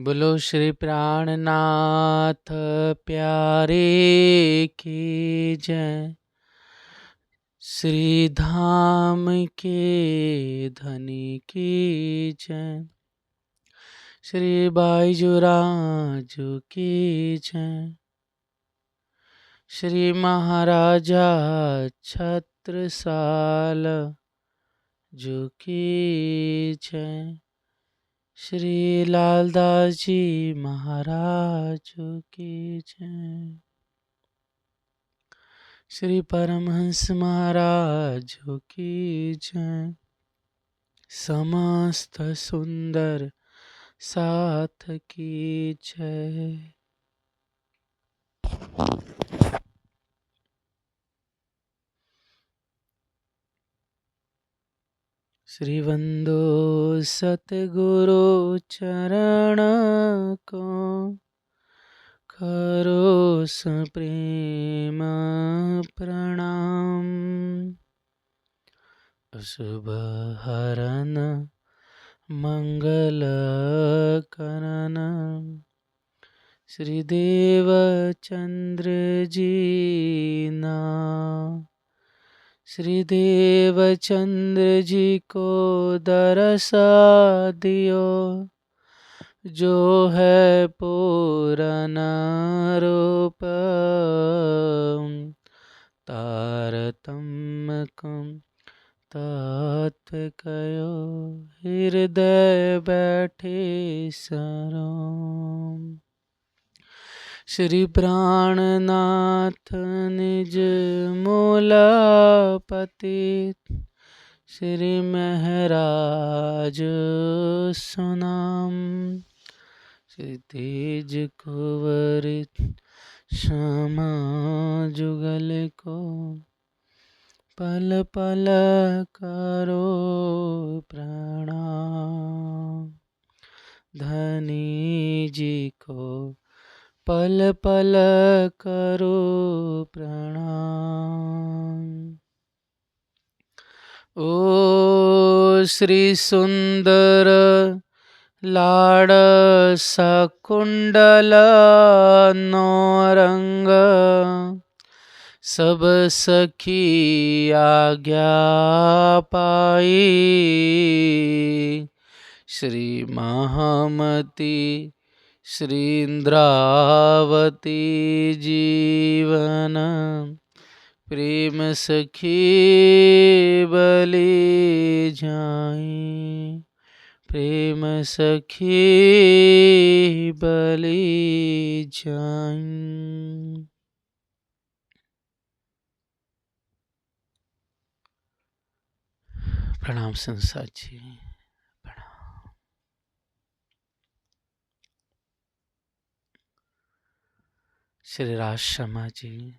बोलो श्री प्राणनाथ प्यारे की जय। श्री धाम के धनी की जय। श्री बाईजुराजू की जय। श्री महाराजा छत्रसाल जू की जय। श्री लालदास जी महाराज की जय। श्री परमहंस महाराज की जय। समस्त सुंदर साथ की जय। श्री वंदो सतगुरु चरण को करो सप्रेम प्रणाम। शुभ हरन मंगल करन श्री देव चंद्र जी ना। श्री देव चंद्र जी को दरसा दियो जो है पूरन रूप। तारतम्य कम तत्व कयो हृदय बैठे सरोम। श्री प्राणनाथ निज मूला पतित श्री महराज सुनाम। श्री तेज कुंवर श्यामा जुगल को पल पल करो प्रणाम। धनी जी को पल पल करो प्रणाम। ओ श्री सुंदर लाड़ सकुंडल नौरंग सब सखी आज्ञा पाई। श्री महामती श्री इंद्रावती जीवन प्रेम सखी बलि जाई। प्रेम सखी बलि जाई। प्रणाम संसार जी। प्रणाम। श्री राज शर्मा जी।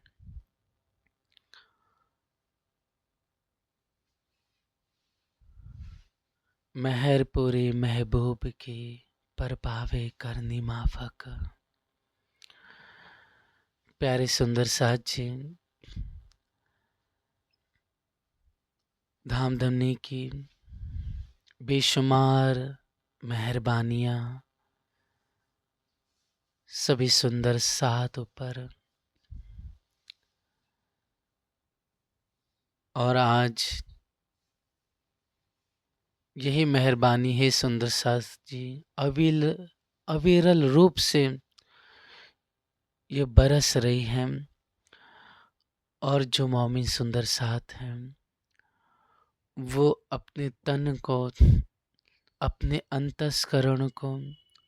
मेहरपुरी महबूब की पर पावे करनी माफक। प्यारे सुंदर साथ जी। धाम धमनी की बेशुमार मेहरबानियाँ सभी सुंदर साथ ऊपर। और आज यही मेहरबानी है सुंदर साथ जी अविरल रूप से ये बरस रही है। और जो मोमिन सुंदर साथ हैं वो अपने तन को, अपने अंतस्करण को,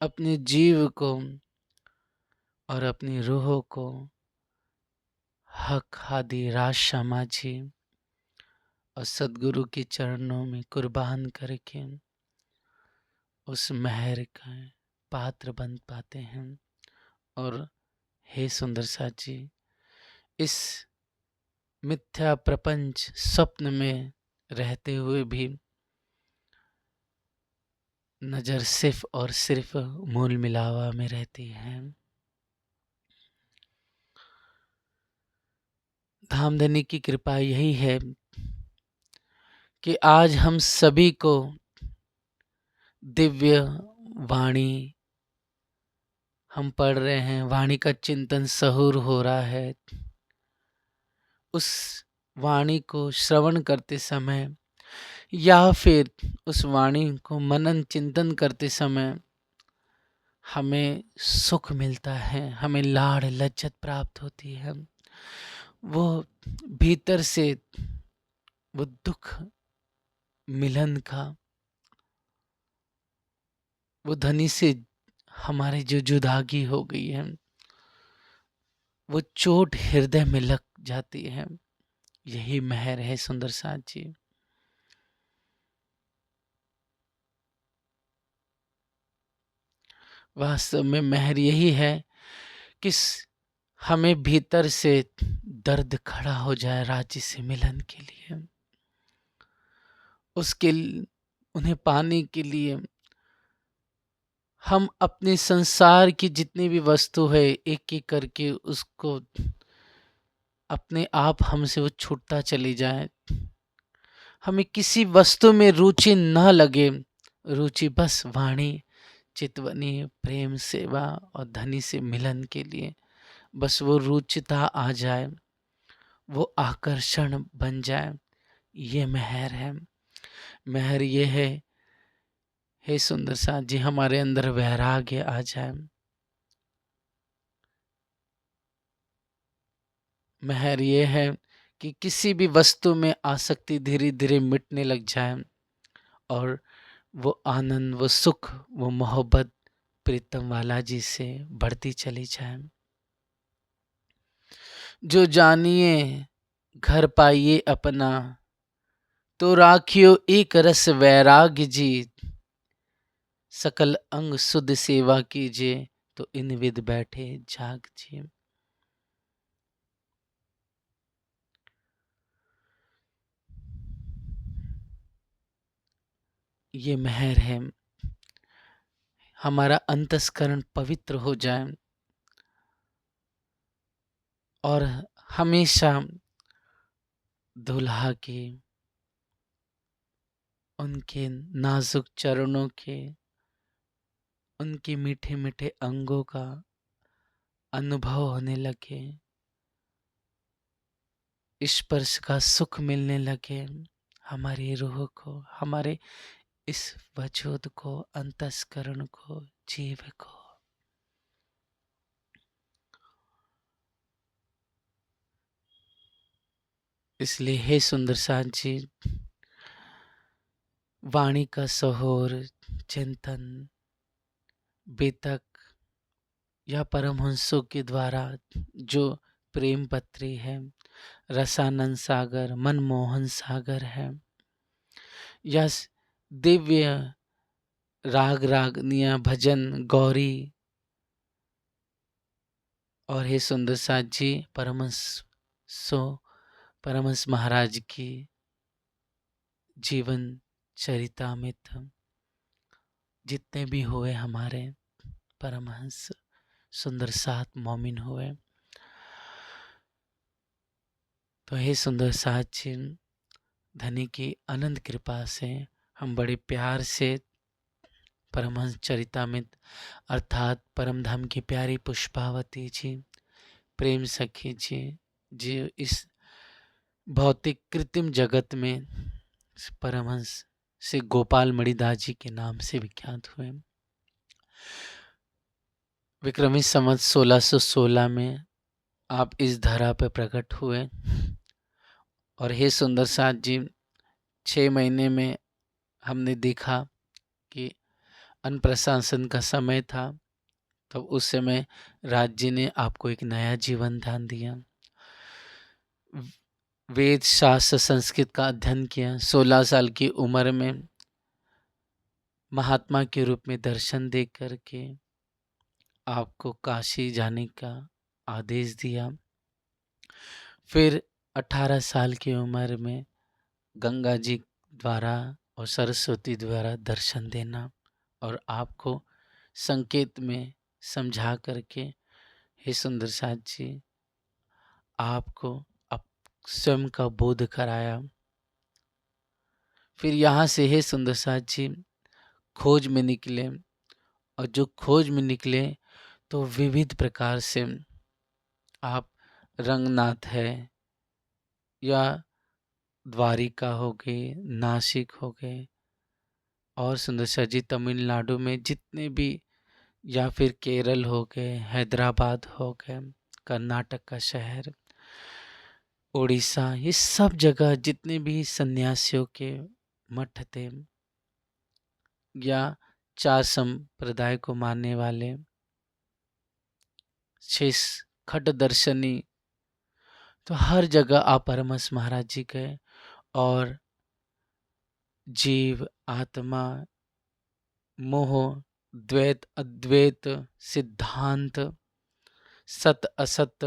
अपने जीव को और अपनी रूह को हक हादी राज शर्मा जी और सदगुरु के चरणों में कुर्बान करके उस मेहर का पात्र बन पाते हैं। और हे सुंदर साथ जी, इस मिथ्या प्रपंच स्वप्न में रहते हुए भी नजर सिर्फ और सिर्फ मूल मिलावा में रहती है। धामधनी की कृपा यही है कि आज हम सभी को दिव्य वाणी हम पढ़ रहे हैं, वाणी का चिंतन सहूर हो रहा है। उस वाणी को श्रवण करते समय या फिर उस वाणी को मनन चिंतन करते समय हमें सुख मिलता है, हमें लाड़ लज्जत प्राप्त होती है। वो भीतर से वो दुख मिलन का, वो धनी से हमारे जो जुदागी हो गई है, वो चोट हृदय में लग जाती है। यही मेहर है सुंदर साथ जी। वास्तव में मेहर यही है कि हमें भीतर से दर्द खड़ा हो जाए राज्य से मिलन के लिए, उसके उन्हें पाने के लिए हम अपने संसार की जितनी भी वस्तु है एक एक करके उसको अपने आप हमसे वो छूटता चली जाए। हमें किसी वस्तु में रुचि न लगे, रुचि बस वाणी चितवनी प्रेम सेवा और धनी से मिलन के लिए बस वो रुचिता आ जाए, वो आकर्षण बन जाए। ये मेहर है। मेहर ये है, हे सुंदर साथ जी, हमारे अंदर वैराग्य आ जाए। मेहर ये है कि किसी भी वस्तु में आसक्ति धीरे धीरे मिटने लग जाए और वो आनंद, वो सुख, वो मोहब्बत प्रीतम वाला जी से बढ़ती चली जाए। जो जानिए घर पाइए अपना, तो राखियो एक रस वैराग्य जी। सकल अंग सुध सेवा कीजिए, तो इन विध बैठे जाग जी। ये मेहर है, हमारा अंतस्करण पवित्र हो जाए और हमेशा दुल्हा के उनके नाजुक चरणों के, उनके मीठे मीठे अंगों का अनुभव होने लगे, स्पर्श का सुख मिलने लगे हमारी रूह को, हमारे इस वजूद को, अंतस्करण को, जीव को। इसलिए हे सुंदर साथ जी, वाणी का सहोर चिंतन बेतक या परमहंसों के द्वारा जो प्रेम पत्री है, रसानंद सागर, मनमोहन सागर है, या दिव्य राग रागनिया भजन गौरी, और हे सुंदर साथ जी परमहंस महाराज की जीवन चरितामृत जितने भी हुए हमारे परमहंस सुंदर साथ मोमिन हुए, तो हे सुंदर साथ जी, धनी की अनंत कृपा से हम बड़े प्यार से परमहंस चरितामृत अर्थात परमधाम की प्यारी पुष्पावती जी, प्रेम सखी जी, जो इस भौतिक कृत्रिम जगत में परमहंस से गोपाल मणिदास जी के नाम से विख्यात हुए। विक्रमी संवत 1616 में आप इस धरा पर प्रकट हुए और हे सुंदर साथ जी, 6 महीने में हमने देखा कि अन्नप्राशन का समय था, तब उस समय राज्य ने आपको एक नया जीवन दान दिया। वेद शास्त्र संस्कृत का अध्ययन किया, 16 साल की उम्र में महात्मा के रूप में दर्शन दे करके आपको काशी जाने का आदेश दिया। फिर 18 साल की उम्र में गंगा जी द्वारा और सरस्वती द्वारा दर्शन देना और आपको संकेत में समझा करके हे सुंदर साथ जी, आपको स्वयं का बोध कराया। फिर यहाँ से हे सुंदर साथ जी खोज में निकले, और जो खोज में निकले तो विविध प्रकार से आप रंगनाथ है या द्वारिका हो गए, नासिक हो गए, और सुंदर सा जी तमिलनाडु में जितने भी, या फिर केरल हो गए, हैदराबाद हो गए, कर्नाटक का शहर, उड़ीसा, ये सब जगह जितने भी सन्यासियों के मठ थे या 4 संप्रदाय को मानने वाले 6 खट दर्शनी, तो हर जगह आप परमहंस महाराज जी गए और जीव, आत्मा, मोह, द्वैत, अद्वैत, सिद्धांत, सत असत,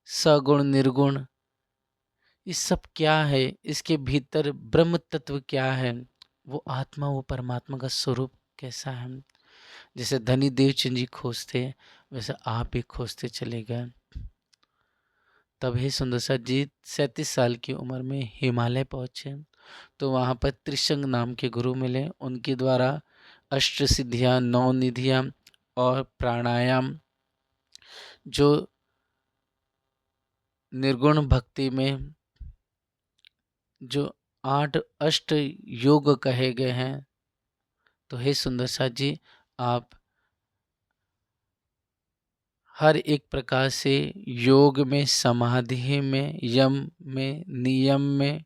सगुण निर्गुण, ये सब क्या है, इसके भीतर ब्रह्म तत्व क्या है, वो आत्मा, वो परमात्मा का स्वरूप कैसा है। जैसे धनी देवचंद जी खोजते, वैसे आप भी खोजते चले गए। तब हे सुंदर सा जी 37 साल की उम्र में हिमालय पहुंचे, तो वहाँ पर त्रिशंग नाम के गुरु मिले। उनके द्वारा अष्ट सिद्धियाँ, 9 निधियाँ और प्राणायाम, जो निर्गुण भक्ति में जो 8 अष्ट योग कहे गए हैं, तो हे सुंदर सा जी आप हर एक प्रकार से योग में, समाधि में, यम में, नियम में,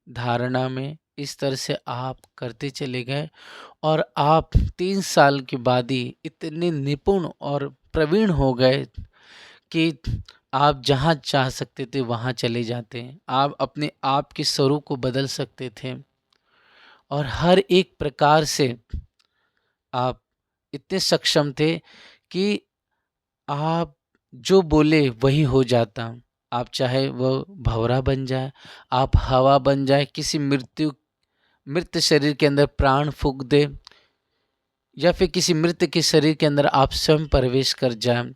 धारणा में, इस तरह से आप करते चले गए और आप 3 साल के बाद ही इतने निपुण और प्रवीण हो गए कि आप जहाँ चाह सकते थे वहाँ चले जाते। आप अपने आप के स्वरूप को बदल सकते थे और हर एक प्रकार से आप इतने सक्षम थे कि आप जो बोले वही हो जाता। आप चाहे वो भंवरा बन जाए, आप हवा बन जाए, किसी मृत शरीर के अंदर प्राण फूंक दे, या फिर किसी मृत के शरीर के अंदर आप स्वयं प्रवेश कर जाएं।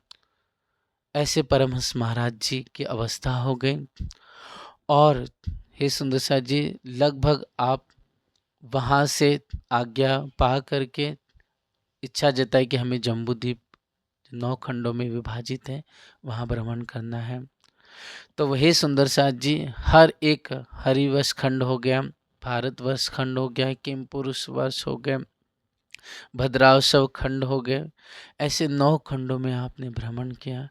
ऐसे परमहंस महाराज जी की अवस्था हो गई। और हे सुंदर सा जी लगभग आप वहाँ से आज्ञा पा करके इच्छा जताई कि हमें जम्बूद्वीप 9 खंडों में विभाजित है, वहाँ भ्रमण करना है। तो वही सुंदर सा जी हर एक हरिवश खंड हो गया, भारतवर्ष खंड हो गया, किम पुरुष वर्ष हो गए, भद्रावशव खंड हो गए, ऐसे 9 खंडों में आपने भ्रमण किया।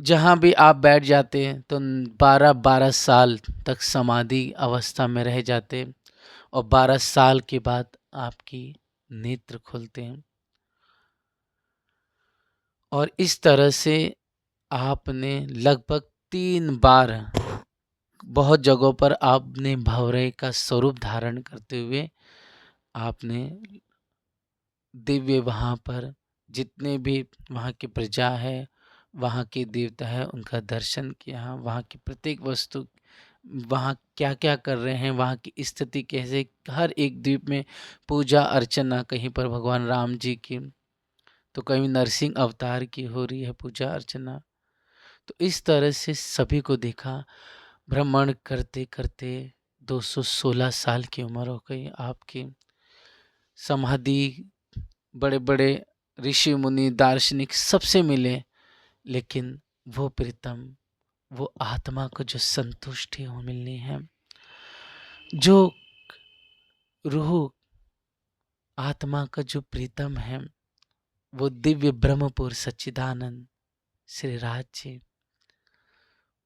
जहाँ भी आप बैठ जाते हैं तो 12-12 साल तक समाधि अवस्था में रह जाते और 12 साल के बाद आपकी नेत्र खुलते हैं। और इस तरह से आपने लगभग 3 बार बहुत जगहों पर आपने भंवरे का स्वरूप धारण करते हुए आपने दिव्य वहाँ पर जितने भी वहाँ की प्रजा है, वहाँ के देवता है, उनका दर्शन किया। वहाँ की प्रत्येक वस्तु, वहाँ क्या क्या कर रहे हैं, वहाँ की स्थिति कैसे, हर एक द्वीप में पूजा अर्चना, कहीं पर भगवान राम जी की तो कहीं नरसिंह अवतार की हो रही है पूजा अर्चना। तो इस तरह से सभी को देखा। भ्रमण करते करते 216 साल की उम्र हो गई आपकी। समाधि, बड़े बड़े ऋषि मुनि दार्शनिक सबसे मिले, लेकिन वो प्रीतम, वो आत्मा को जो संतुष्टि हो मिलनी है, जो रूह आत्मा का जो प्रीतम है, वो दिव्य ब्रह्मपुर सच्चिदानंद श्री राज जी,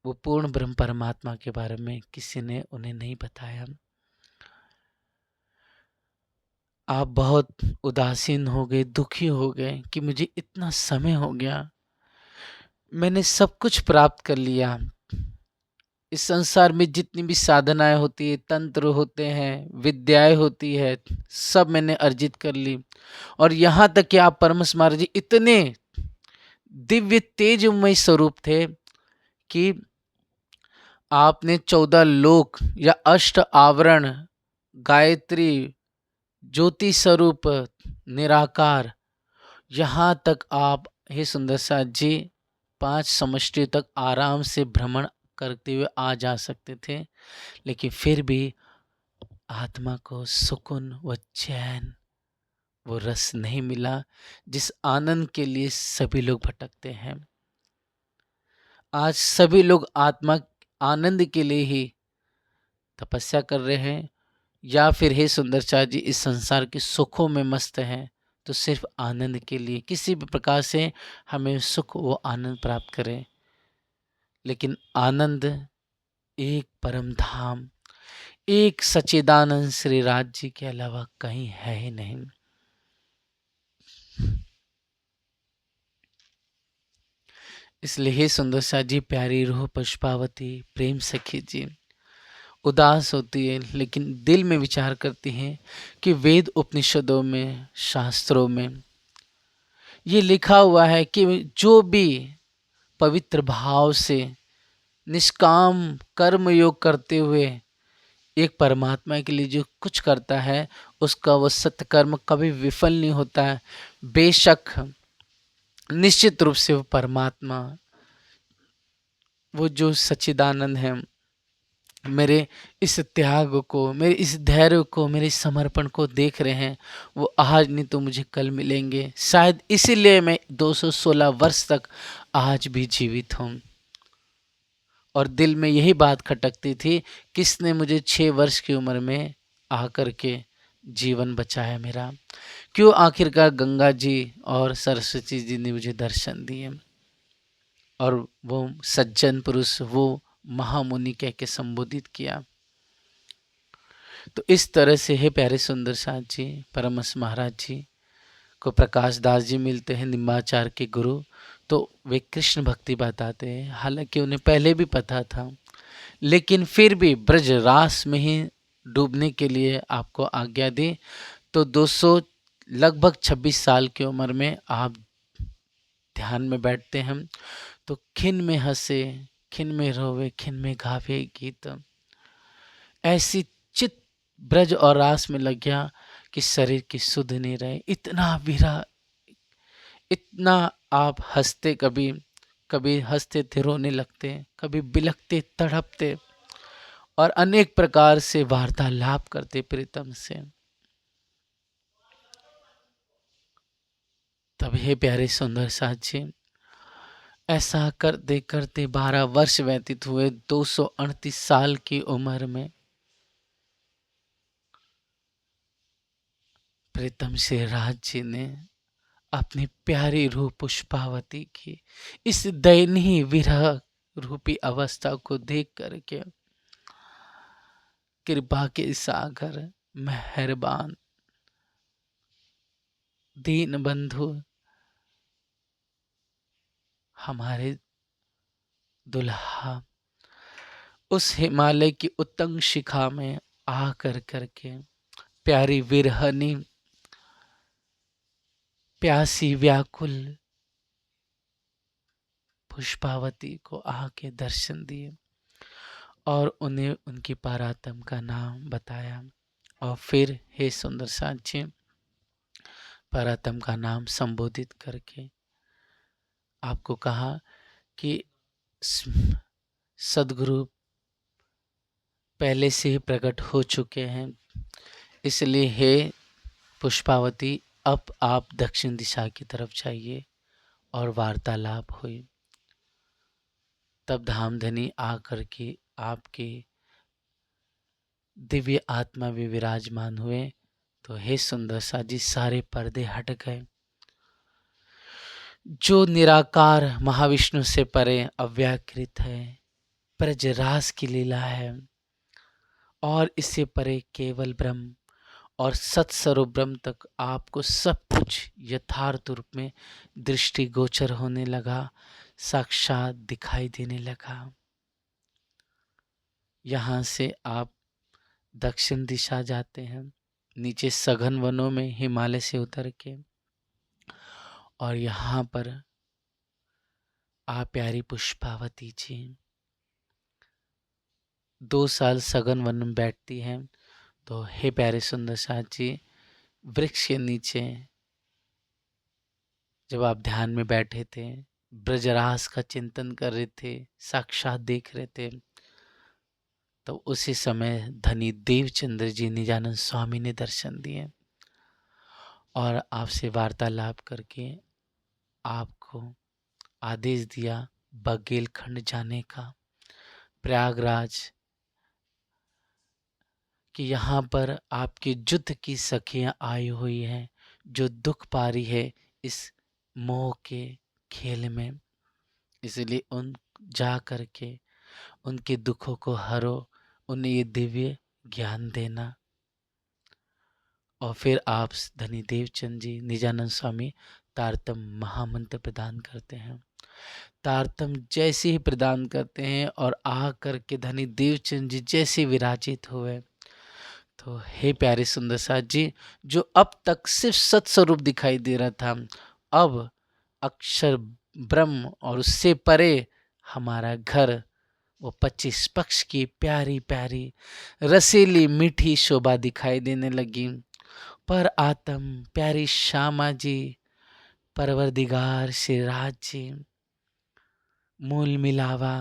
वो पूर्ण ब्रह्म परमात्मा के बारे में किसी ने उन्हें नहीं बताया। आप बहुत उदासीन हो गए, दुखी हो गए कि मुझे इतना समय हो गया, मैंने सब कुछ प्राप्त कर लिया। इस संसार में जितनी भी साधनाएं होती है, तंत्र होते हैं, विद्याएं होती है, सब मैंने अर्जित कर ली। और यहाँ तक कि आप परमहंस महाराज जी इतने दिव्य तेजमय स्वरूप थे कि आपने 14 लोक या अष्ट आवरण, गायत्री, ज्योति स्वरूप, निराकार, यहाँ तक आप हे सुंदर सा जी 5 समष्टि तक आराम से भ्रमण करते हुए आ जा सकते थे। लेकिन फिर भी आत्मा को सुकून व चैन वो रस नहीं मिला जिस आनंद के लिए सभी लोग भटकते हैं। आज सभी लोग आत्मा आनंद के लिए ही तपस्या कर रहे हैं, या फिर हे सुंदरचार्य जी इस संसार के सुखों में मस्त हैं, तो सिर्फ आनंद के लिए किसी भी प्रकार से हमें सुख वो आनंद प्राप्त करें। लेकिन आनंद एक परम धाम, एक सच्चिदानंद श्री राज जी के अलावा कहीं है ही नहीं। इसलिए हे सुंदर सा जी, प्यारी रूह पुष्पावती, प्रेम सखी जी उदास होती है, लेकिन दिल में विचार करती हैं कि वेद उपनिषदों में, शास्त्रों में ये लिखा हुआ है कि जो भी पवित्र भाव से निष्काम कर्म योग करते हुए एक परमात्मा के लिए जो कुछ करता है, उसका वो सत्कर्म कभी विफल नहीं होता है। बेशक निश्चित रूप से वो परमात्मा, वो जो सच्चिदानंद है, मेरे इस त्याग को, मेरे इस धैर्य को, मेरे इस समर्पण को देख रहे हैं। वो आज नहीं तो मुझे कल मिलेंगे। शायद इसीलिए मैं 216 वर्ष तक आज भी जीवित हूँ। और दिल में यही बात खटकती थी, किसने मुझे 6 वर्ष की उम्र में आकर के जीवन बचाया मेरा, क्यों आखिरकार गंगा जी और सरस्वती जी ने मुझे दर्शन दिए और वो सज्जन पुरुष, वो महामुनि कह के संबोधित किया। तो इस तरह से है प्यारे सुंदर साथ जी, परमहंस महाराज जी को प्रकाश दास जी मिलते हैं, निम्बाचार्य के गुरु। तो वे कृष्ण भक्ति बताते हैं, हालांकि उन्हें पहले भी पता था, लेकिन फिर भी ब्रज रास में ही डूबने के लिए आपको आज्ञा दी। तो 200 लगभग 26 साल की उम्र में आप ध्यान में बैठते हैं। तो खिन में हंसे, खिन में रोवे, खिन में गावे गीत, ऐसी चित ब्रज और रास में लग गया कि शरीर की सुध नहीं रहे। इतना विरह, इतना आप हंसते, कभी कभी हंसते थे, रोने लगते, कभी बिलखते, तड़पते और अनेक प्रकार से वार्तालाप करते प्रीतम से। तब हे प्यारे सुंदर साथ जी, ऐसा करते करते 12 वर्ष व्यतीत हुए। 238 साल की उम्र में प्रीतम श्री राज जी ने अपनी प्यारी रूह पुष्पावती की इस दयनीय विरह रूपी अवस्था को देख करके, कृपा के सागर, मेहरबान दीन बंधु, हमारे दुल्हा उस हिमालय की उत्तंग शिखा में आ कर करके प्यारी विरहनी, प्यासी व्याकुल पुष्पावती को आके दर्शन दिए और उन्हें उनकी पारातम का नाम बताया। और फिर हे सुंदर साथ जी, पारातम का नाम संबोधित करके आपको कहा कि सदगुरु पहले से ही प्रकट हो चुके हैं, इसलिए हे पुष्पावती अब आप दक्षिण दिशा की तरफ जाइए। और वार्तालाप हुई। तब धामधनी आकर के आपके दिव्य आत्मा भी विराजमान हुए। तो हे सुंदर सा जी, सारे पर्दे हट गए। जो निराकार महाविष्णु से परे अव्याकृत है, ब्रजरास की लीला है, और इससे परे केवल ब्रह्म और सत्स्वरूप ब्रह्म तक आपको सब कुछ यथार्थ रूप में दृष्टिगोचर होने लगा, साक्षात दिखाई देने लगा। यहाँ से आप दक्षिण दिशा जाते हैं, नीचे सघन वनों में हिमालय से उतर के, और यहाँ पर आप प्यारी पुष्पावती जी 2 साल सघन वन में बैठती हैं। तो हे प्यारे सुंदर साथ जी, वृक्ष के नीचे जब आप ध्यान में बैठे थे, ब्रजरास का चिंतन कर रहे थे, साक्षात देख रहे थे, तो उसी समय धनी देवचंद्र जी निजानंद स्वामी ने दर्शन दिए और आपसे वार्तालाप करके आपको आदेश दिया बघेलखंड जाने का, प्रयागराज, कि यहाँ पर आपकी युद्ध की सखियाँ आई हुई हैं जो दुख पा रही है इस मोह के खेल में, इसलिए उन जा कर के उनके दुखों को हरो, उन्हें ये दिव्य ज्ञान देना। और फिर आप धनी देवचंद जी निजानंद स्वामी तारतम महामंत्र प्रदान करते हैं। तारतम जैसे ही प्रदान करते हैं और आ करके धनी देवचंद जी जैसे विराजित हुए, तो हे प्यारे सुंदर साथ जी, जो अब तक सिर्फ सत्स्वरूप दिखाई दे रहा था, अब अक्षर ब्रह्म और उससे परे हमारा घर, वो 25 पक्ष की प्यारी प्यारी रसीली मीठी शोभा दिखाई देने लगी। पर आत्म प्यारी श्यामा जी, परवरदिगार श्री राज जी, मूल मिलावा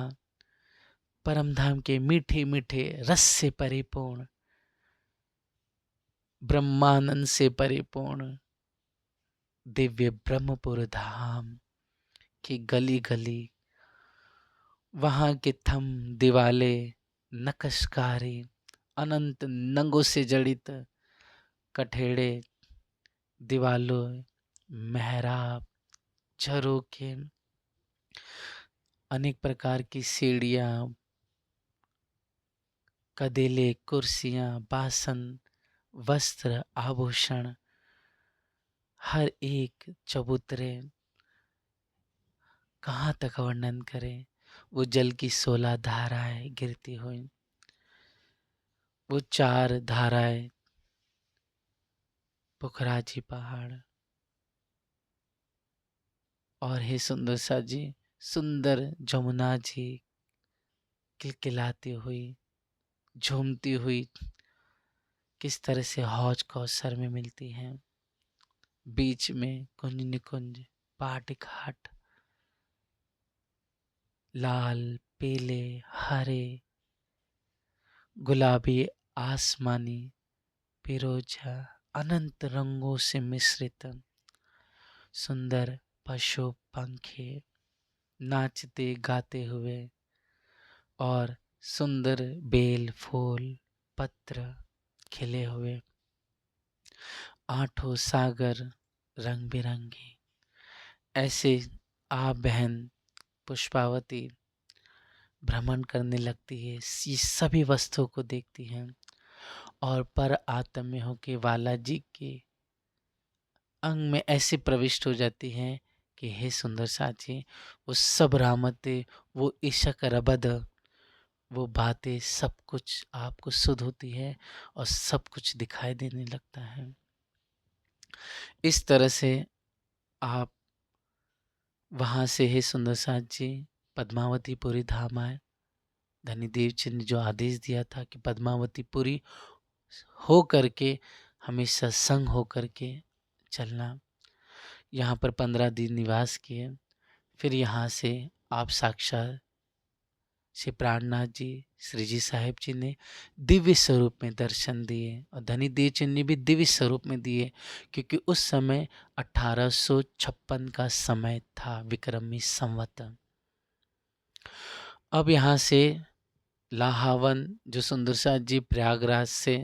परमधाम के मीठे मीठे रस से परिपूर्ण, ब्रह्मानंद से परिपूर्ण दिव्य ब्रह्मपुर धाम की गली गली, वहाँ के थम दिवाले नकशकारी, अनंत नंगों से जड़ित कठेड़े दीवालों, मेहराब, झरोखे, अनेक प्रकार की सीढ़ियाँ, कदेले, कुर्सियाँ, बासन, वस्त्र, आभूषण, हर एक चबूतरे, कहाँ तक वर्णन करें। वो जल की 16 धाराएं गिरती हुई, वो 4 धाराएं, पुखराजी पहाड़, और हे सुंदर सा जी, सुंदर जमुना जी किलकिलाती हुई, झूमती हुई, किस तरह से हौज कौसर में मिलती हैं। बीच में कुंज निकुंज, पाट घाट, लाल, पीले, हरे, गुलाबी, आसमानी, फिरोजा, अनंत रंगों से मिश्रित सुंदर पशु पंखी नाचते गाते हुए, और सुंदर बेल फूल पत्र खिले हुए, आठों सागर रंग बिरंगी। ऐसे आप बहन पुष्पावती भ्रमण करने लगती है, ये सभी वस्तुओं को देखती हैं, और पर आत्म में होके वाला जी के अंग में ऐसे प्रविष्ट हो जाती हैं कि हे सुंदर साथी, वो सब रामते, वो इशक रबद, वो बातें, सब कुछ आपको सुध होती है और सब कुछ दिखाई देने लगता है। इस तरह से आप वहाँ से हे सुंदर साथ जी पद्मावतीपुरी धाम आए। धनीदेव जी ने जो आदेश दिया था कि पद्मावतीपुरी हो करके हमेशा संग हो करके चलना, यहाँ पर 15 दिन निवास किए। फिर यहाँ से आप साक्षात श्री प्राणनाथ जी, श्री जी साहेब जी ने दिव्य स्वरूप में दर्शन दिए, और धनी देव जी ने भी दिव्य स्वरूप में दिए, क्योंकि उस समय 1856 का समय था, विक्रमी संवत। अब यहाँ से लाहावन, जो सुंदर साथ जी प्रयागराज से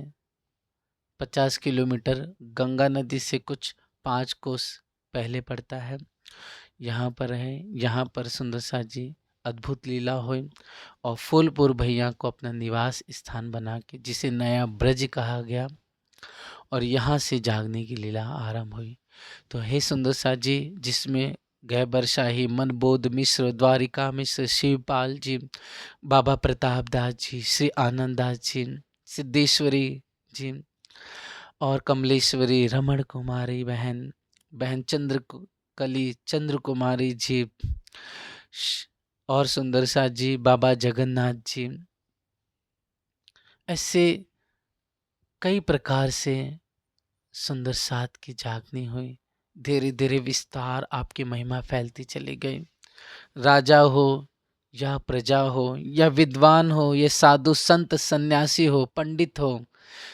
50 किलोमीटर गंगा नदी से कुछ 5 कोस पहले पड़ता है, यहाँ पर है। यहाँ पर सुंदर साथ जी अद्भुत लीला हुई, और फूलपुर भैया को अपना निवास स्थान बना के, जिसे नया ब्रज कहा गया, और यहाँ से जागने की लीला आरंभ हुई। तो हे सुंदर साथ जी, जिसमें गैबर शाही, मनबोध मिश्र, द्वारिका मिश्र, शिवपाल जी, बाबा प्रताप दास जी, श्री आनंद दास जी, सिद्धेश्वरी जी, और कमलेश्वरी रमण कुमारी बहन, बहन कली चंद्र कुमारी जी, और सुंदर साथ जी, बाबा जगन्नाथ जी, ऐसे कई प्रकार से सुंदर साथ की जागनी हुई। धीरे धीरे विस्तार आपकी महिमा फैलती चली गई। राजा हो या प्रजा हो, या विद्वान हो, या साधु संत सन्यासी हो, पंडित हो,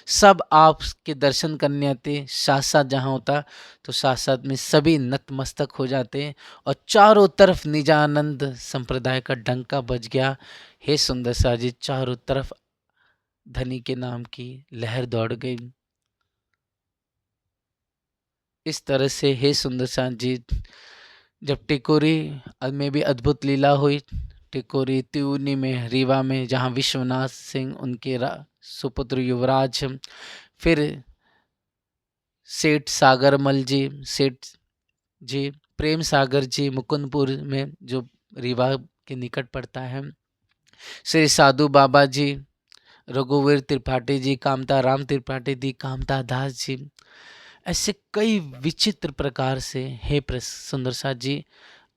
सब आपके दर्शन करने आते, साथ साथ जहाँ होता तो साथ साथ में सभी नतमस्तक हो जाते हैं और चारों तरफ निजानंद संप्रदाय का डंका बज गया। हे सुंदर सा जी, चारों तरफ धनी के नाम की लहर दौड़ गई। इस तरह से हे सुंदर सा जी, जब टिकोरी में भी अद्भुत लीला हुई, टिकोरी त्यूनी में, रीवा में, जहाँ विश्वनाथ सिंह उनके सुपुत्र युवराज, फिर सेठ सागरमल जी, सेठ जी प्रेम सागर जी मुकुंदपुर में जो रीवा के निकट पड़ता है, श्री साधु बाबा जी, रघुवीर त्रिपाठी जी, कामता राम त्रिपाठी जी, कामता दास जी, ऐसे कई विचित्र प्रकार से हे सुंदर साथ जी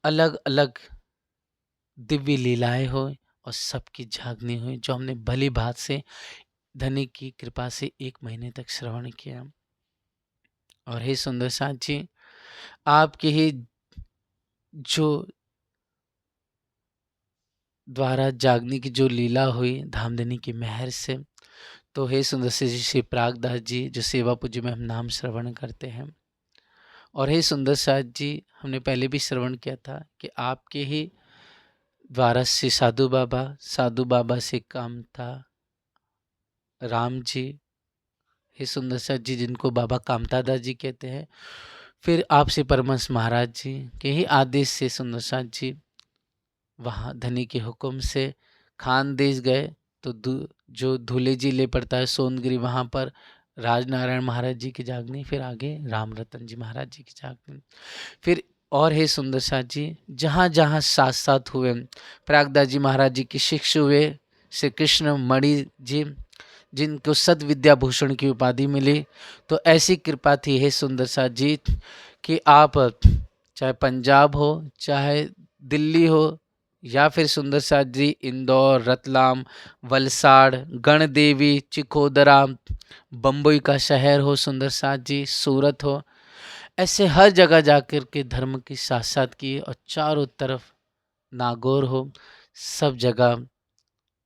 अलग अलग दिव्य लीलाएं हो और सबकी झांकनी हुई, जो हमने भली भात से धनी की कृपा से 1 महीने तक श्रवण किया। और हे सुंदर साथ जी, आपके ही जो द्वारा जागने की जो लीला हुई धामधनी की मेहर से, तो हे सुंदर से जी श्री प्रागदास जी जो सेवा पूज्य में हम नाम श्रवण करते हैं। और हे सुंदर साथ जी, हमने पहले भी श्रवण किया था कि आपके ही द्वारा से साधु बाबा से कामता राम जी, हे सुंदर साथ जी जिनको बाबा कामता दास जी कहते हैं, फिर आपसे परमहंस महाराज जी के ही आदेश से सुंदर साथ जी वहाँ धनी के हुक्म से खान देश गए, तो जो धूले जिले पड़ता है सोनगिरी, वहाँ पर राजनारायण महाराज जी की जागनी, फिर आगे राम रतन जी महाराज जी की जागनी, फिर और हे सुंदर साथ जी जहाँ जहाँ साथ साथ हुए, प्रागदास जी महाराज जी के शिष्य हुए श्री कृष्ण मणि जी जिनको सद विद्या भूषण की उपाधि मिली, तो ऐसी कृपा थी हे सुंदर साथ जी कि आप चाहे पंजाब हो, चाहे दिल्ली हो, या फिर सुंदर साथ जी इंदौर, रतलाम, वलसाड़, गणदेवी, चिखोदरा, बम्बई का शहर हो सुंदर साथ जी, सूरत हो, ऐसे हर जगह जाकर के धर्म की साथ साथ की और चारों तरफ नागौर हो, सब जगह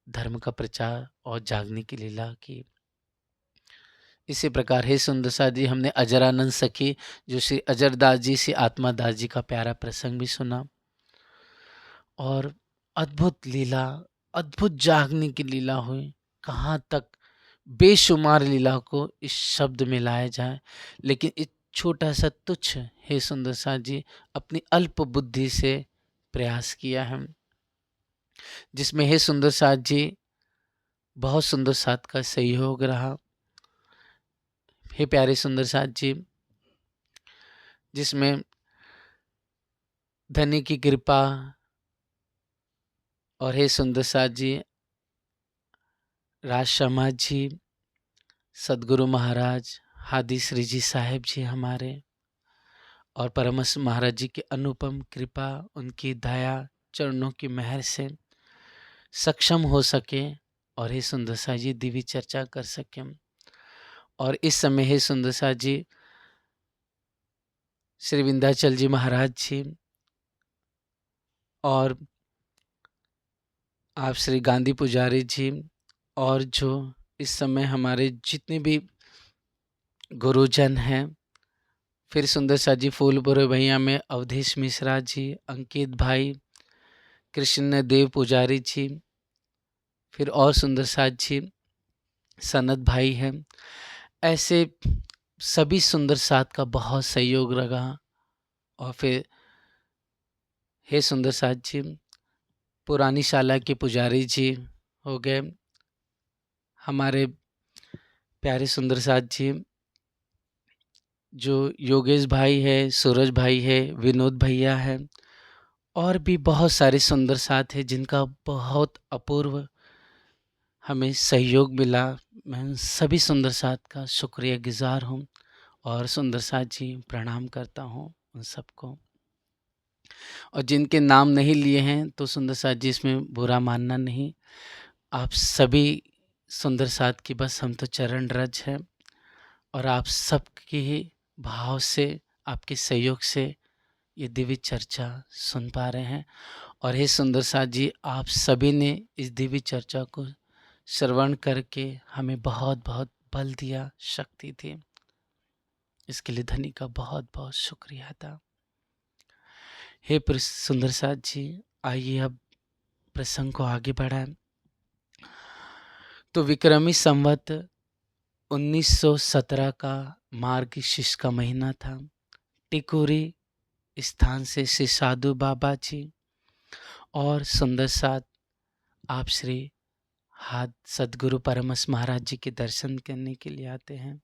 धर्म का प्रचार और जागने की लीला की। इसी प्रकार हे सुंदर साथ जी, हमने अजरानंद सखी जो श्री अजरदास जी से आत्मादास जी का प्यारा प्रसंग भी सुना, और अद्भुत लीला, अद्भुत जागने की लीला हुई। कहाँ तक बेशुमार लीला को इस शब्द में लाया जाए, लेकिन इस छोटा सा तुच्छ हे सुंदर साथ जी अपनी अल्प बुद्धि से प्रयास किया है, जिसमें हे सुंदर साथ जी बहुत सुंदर साथ का सहयोग रहा। हे प्यारे सुंदर साथ जी, जिसमें धनी की कृपा और हे सुंदर साथ जी राज शर्मा जी, सदगुरु महाराज, हादी श्री जी साहेब जी हमारे, और परमहंस महाराज जी की अनुपम कृपा, उनकी दया, चरणों की मेहर से सक्षम हो सके और हे सुंदर साथ जी दिव्य चर्चा कर सकें। और इस समय हे सुंदर साथ जी श्री विंध्याचल जी महाराज जी और आप श्री गांधी पुजारी जी, और जो इस समय हमारे जितने भी गुरुजन हैं, फिर सुंदर साथ जी फूलपुर भैया में अवधेश मिश्रा जी, अंकित भाई, कृष्ण देव पुजारी जी, फिर और सुंदर साथ जी सनत भाई हैं, ऐसे सभी सुंदर साथ का बहुत सहयोग रहा। और फिर हे सुंदर साथ जी पुरानी शाला के पुजारी जी हो गए, हमारे प्यारे सुंदर साथ जी जो योगेश भाई है, सूरज भाई है, विनोद भैया है, और भी बहुत सारे सुंदर साथ हैं जिनका बहुत अपूर्व हमें सहयोग मिला। मैं उन सभी सुंदर साथ का शुक्रिया गुजार हूँ और सुंदर साथ जी प्रणाम करता हूँ उन सबको। और जिनके नाम नहीं लिए हैं तो सुंदर साथ जी इसमें बुरा मानना नहीं, आप सभी सुंदर साथ की बस हम तो चरण रज हैं, और आप सबके ही भाव से, आपके सहयोग से ये दिव्य चर्चा सुन पा रहे हैं। और हे सुंदर साथ जी, आप सभी ने इस दिव्य चर्चा को श्रवण करके हमें बहुत बहुत बल दिया, शक्ति दी। इसके लिए धनी का बहुत बहुत शुक्रिया था। हे सुंदर साथ जी, आइए अब प्रसंग को आगे बढ़ाएं। तो विक्रमी संवत 1917 का मार्गशीर्ष का महीना था। टिकुरी स्थान से श्री साधु बाबा जी और सुंदर साथ आप श्री हाथ सदगुरु परमहंस महाराज जी के दर्शन करने के लिए आते हैं।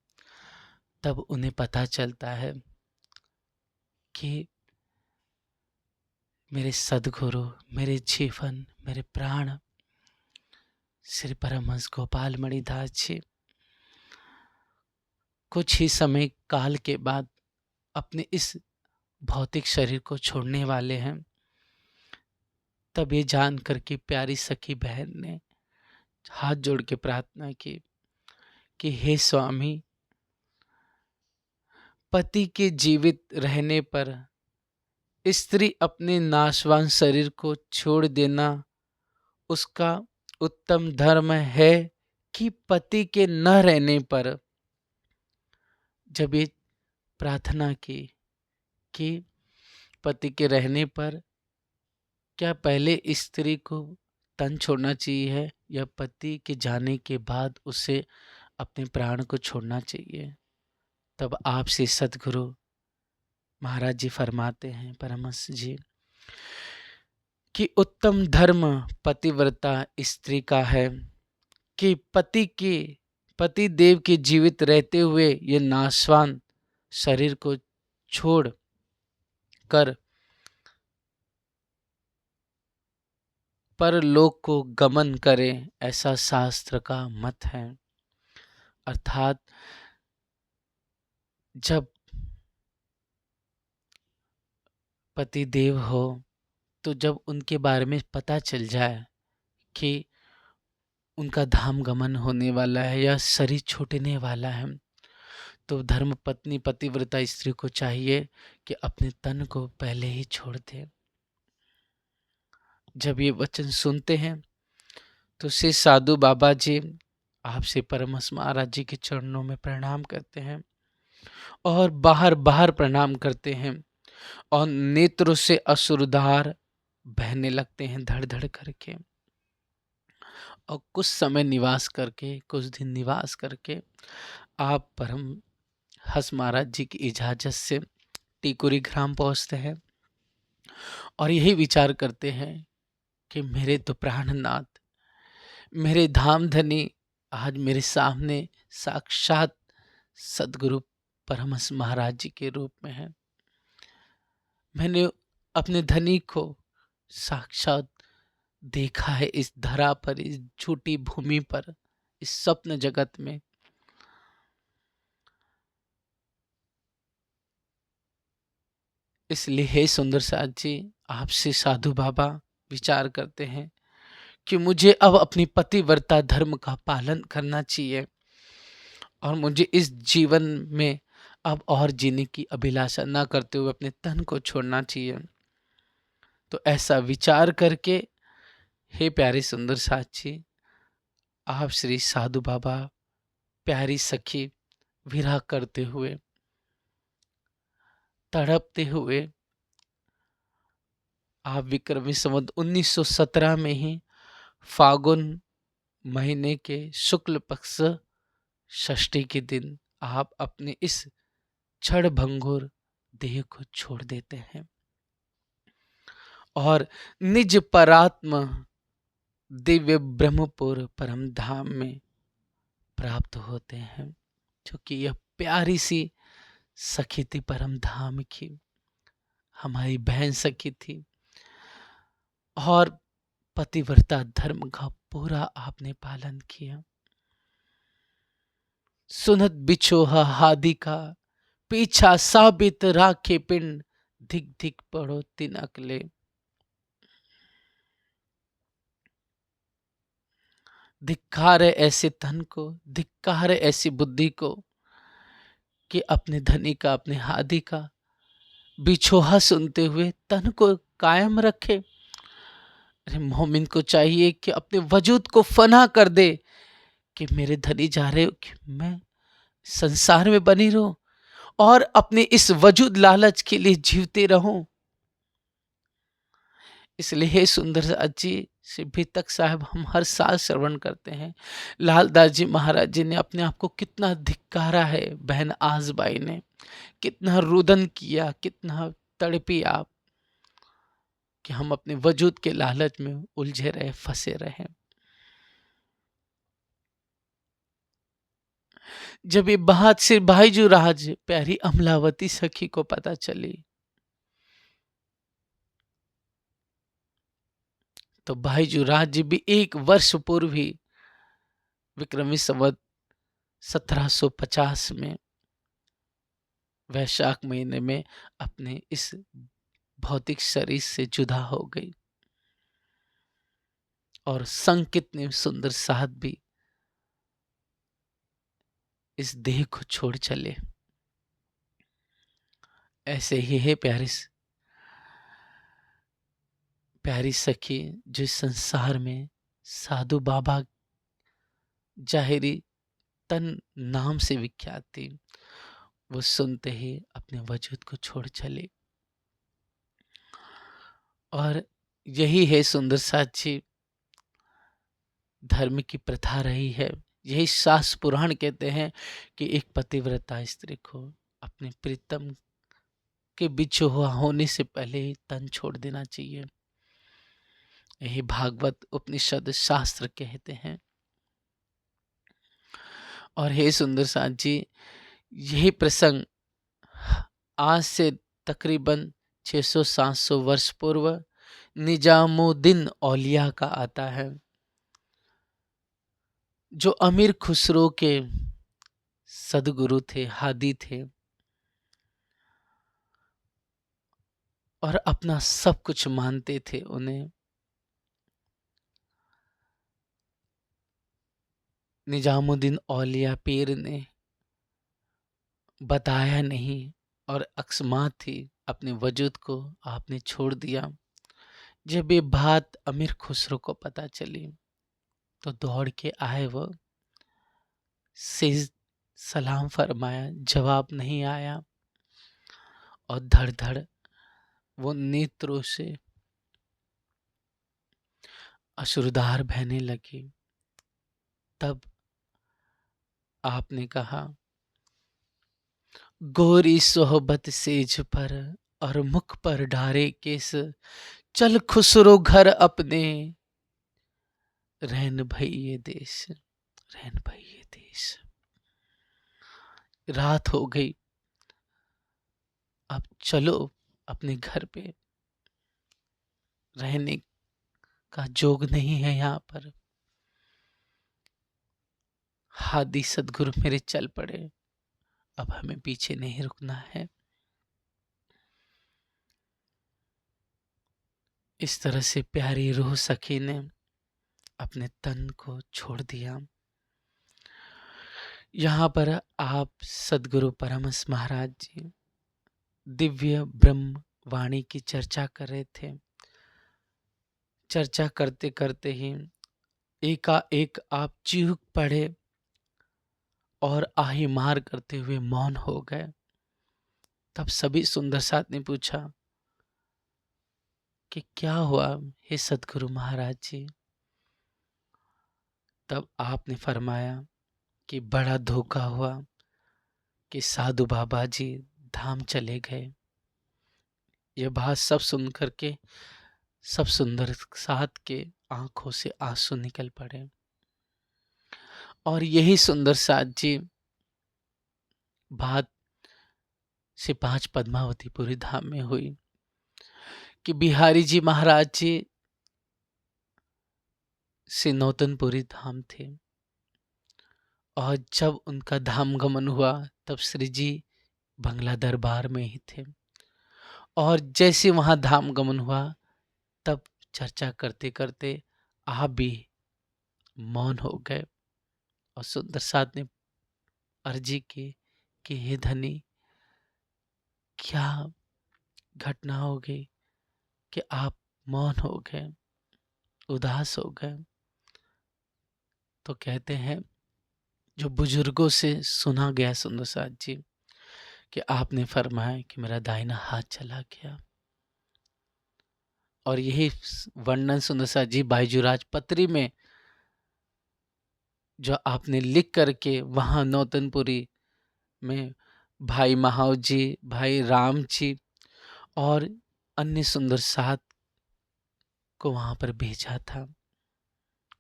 तब उन्हें पता चलता है कि मेरे सदगुरु, मेरे जीवन, मेरे प्राण श्री परमहंस गोपाल मणिदास जी कुछ ही समय काल के बाद अपने इस भौतिक शरीर को छोड़ने वाले हैं। तब ये जानकर कि प्यारी सखी बहन ने हाथ जोड़ के प्रार्थना की कि हे स्वामी, पति के जीवित रहने पर स्त्री अपने नाशवान शरीर को छोड़ देना उसका उत्तम धर्म है कि पति के न रहने पर? जब ये प्रार्थना की कि पति के रहने पर क्या पहले स्त्री को तन छोड़ना चाहिए या पति के जाने के बाद उसे अपने प्राण को छोड़ना चाहिए, तब आपसे सदगुरु महाराज जी फरमाते हैं, परमहंस जी, कि उत्तम धर्म पतिव्रता स्त्री का है कि पति देव के जीवित रहते हुए ये नाशवान शरीर को छोड़ कर परलोक को गमन करे, ऐसा शास्त्र का मत है। अर्थात जब पति देव हो तो जब उनके बारे में पता चल जाए कि उनका धाम गमन होने वाला है या शरीर छूटने वाला है, तो धर्म पत्नी पतिव्रता स्त्री को चाहिए कि अपने तन को पहले ही छोड़ दे। जब ये वचन सुनते हैं तो श्री साधु बाबा जी आपसे परमहंस महाराज जी के चरणों में प्रणाम करते हैं और बाहर प्रणाम करते हैं और नेत्रों से अश्रुधार बहने लगते हैं धड़ धड़ करके। और कुछ समय निवास करके, कुछ दिन निवास करके आप परमहंस महाराज जी की इजाजत से टिकुरी ग्राम पहुंचते हैं और यही विचार करते हैं कि मेरे तो प्राणनाथ, मेरे धाम धनी आज मेरे सामने साक्षात सदगुरु परमहंस महाराज जी के रूप में है। मैंने अपने धनी को साक्षात देखा है इस धरा पर, इस झूठी भूमि पर, इस स्वप्न जगत में। इसलिए हे सुंदर साथ जी, आपसे साधु बाबा विचार करते हैं कि मुझे अब अपनी पतिव्रता धर्म का पालन करना चाहिए और मुझे इस जीवन में अब और जीने की अभिलाषा ना करते हुए अपने तन को छोड़ना चाहिए। तो ऐसा विचार करके हे प्यारे सुंदर साथ जी, आप श्री साधु बाबा प्यारी सखी विरह करते हुए, तड़पते हुए आप विक्रमी संवत 1917 में ही फागुन महीने के शुक्ल पक्ष षष्ठी के दिन आप अपने इस क्षण भंगुर देह को छोड़ देते हैं और निज परात्म दिव्य ब्रह्मपुर परम धाम में प्राप्त होते हैं। क्योंकि यह प्यारी सी सखी थी परम धाम की, हमारी बहन सखी थी और पतिव्रता धर्म का पूरा आपने पालन किया। सुनत बिछोहा हादि का पीछा साबित राखे पिंड, धिक धिक पढ़ो तिन अकले। धिक्कार है ऐसे तन को, धिक्कार है ऐसी बुद्धि को कि अपने धनी का, अपने हादी का बिछोहा सुनते हुए तन को कायम रखे। अरे मोमिन को चाहिए कि अपने वजूद को फना कर दे कि मेरे धनी जा रहे हो कि मैं संसार में बनी रहूं और अपने इस वजूद लालच के लिए जीवते रहूं। इसलिए हे सुंदर जी से भितक साहब हम हर साल श्रवण करते हैं। लालदास जी महाराज जी ने अपने आप को कितना धिक्कारा है, बहन आजबाई ने कितना रुदन किया, कितना तड़पी आप कि हम अपने वजूद के लालच में उलझे रहे, फंसे रहे। जब ये बात से भाईजू राज प्यारी अमलावती सखी को पता चली तो भाईजू राज जी भी 1 वर्ष पूर्व ही विक्रमी संवत 1750 में वैशाख महीने में अपने इस भौतिक शरीर से जुदा हो गई और संकित ने सुंदर साथ भी इस देह को छोड़ चले। ऐसे ही है प्यारी सखी जो संसार में साधु बाबा जाहिरी तन नाम से विख्यात थी, वो सुनते ही अपने वजूद को छोड़ चले। और यही है सुंदर साथ जी धर्म की प्रथा रही है। यही शास्त्र पुराण कहते हैं कि एक पतिव्रता स्त्री को अपने प्रीतम के बिछुआ होने से पहले ही तन छोड़ देना चाहिए। यही भागवत उपनिषद शास्त्र कहते हैं। और हे सुंदर साथ जी यही प्रसंग आज से तकरीबन 600-700 वर्ष पूर्व निजामुद्दीन औलिया का आता है, जो अमीर खुसरो के सदगुरु थे, हादी थे और अपना सब कुछ मानते थे। उन्हें निजामुद्दीन औलिया पीर ने बताया नहीं और अकस्मात थी अपने वजूद को आपने छोड़ दिया। जब ये बात अमीर खुसरो को पता चली तो दौड़ के आए, वो से सलाम फरमाया, जवाब नहीं आया और धड़ धड़ वो नेत्रों से अश्रुधार बहने लगी। तब आपने कहा, गोरी सोहबत सेज पर और मुख पर ढारे केस, चल खुसरो घर अपने, रहन भई ये देश, रहन भई ये देश। रात हो गई, अब चलो अपने घर पे, रहने का जोग नहीं है यहाँ पर। हादी सदगुरु मेरे चल पड़े, अब हमें पीछे नहीं रुकना है। इस तरह से प्यारी रूह सखी ने अपने तन को छोड़ दिया। यहाँ पर आप सदगुरु परमहंस महाराज जी दिव्य ब्रह्म वाणी की चर्चा कर रहे थे। चर्चा करते करते ही एकाएक आप चीख पड़े और आही मार करते हुए मौन हो गए। तब सभी सुंदर साथ ने पूछा कि क्या हुआ हे सदगुरु महाराज जी। तब आपने फरमाया कि बड़ा धोखा हुआ कि साधु बाबा जी धाम चले गए। यह बात सब सुन करके सब सुंदर साथ के आंखों से आंसू निकल पड़े। और यही सुंदर साथ जी बात से 5 पद्मावतीपुरी धाम में हुई कि बिहारी जी महाराज जी से नौतनपुरी धाम थे और जब उनका धाम गमन हुआ तब श्री जी बंगला दरबार में ही थे। और जैसे वहां धाम गमन हुआ तब चर्चा करते करते आप भी मौन हो गए और सुंदर साथ ने अर्जी की कि हे धनी, क्या घटना हो गई कि आप मौन हो गए, उदास हो गए। तो कहते हैं जो बुजुर्गों से सुना गया सुंदर साथ जी, कि आपने फरमाया कि मेरा दाहिना हाथ चला गया। और यही वर्णन सुंदर साथ जी बाईजूराज पत्री में जो आपने लिख करके वहाँ नौतनपुरी में भाई महाव जी, भाई राम जी और अन्य सुंदर साथ को वहाँ पर भेजा था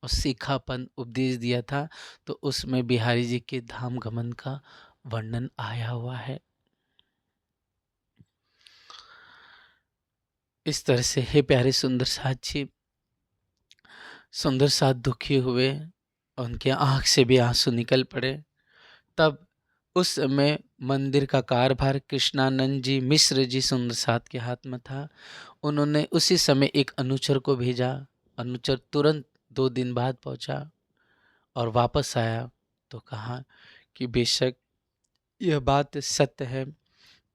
और सीखापन उपदेश दिया था, तो उसमें बिहारी जी के धाम गमन का वर्णन आया हुआ है। इस तरह से हे प्यारे सुंदर साथ जी, सुंदर साथ दुखी हुए, उनके आंख से भी आंसू निकल पड़े। तब उस समय मंदिर का कारभार कृष्णानंद जी मिश्र जी सुंदर साथ के हाथ में था। उन्होंने उसी समय एक अनुचर को भेजा। अनुचर तुरंत 2 दिन बाद पहुंचा और वापस आया तो कहा कि बेशक यह बात सत्य है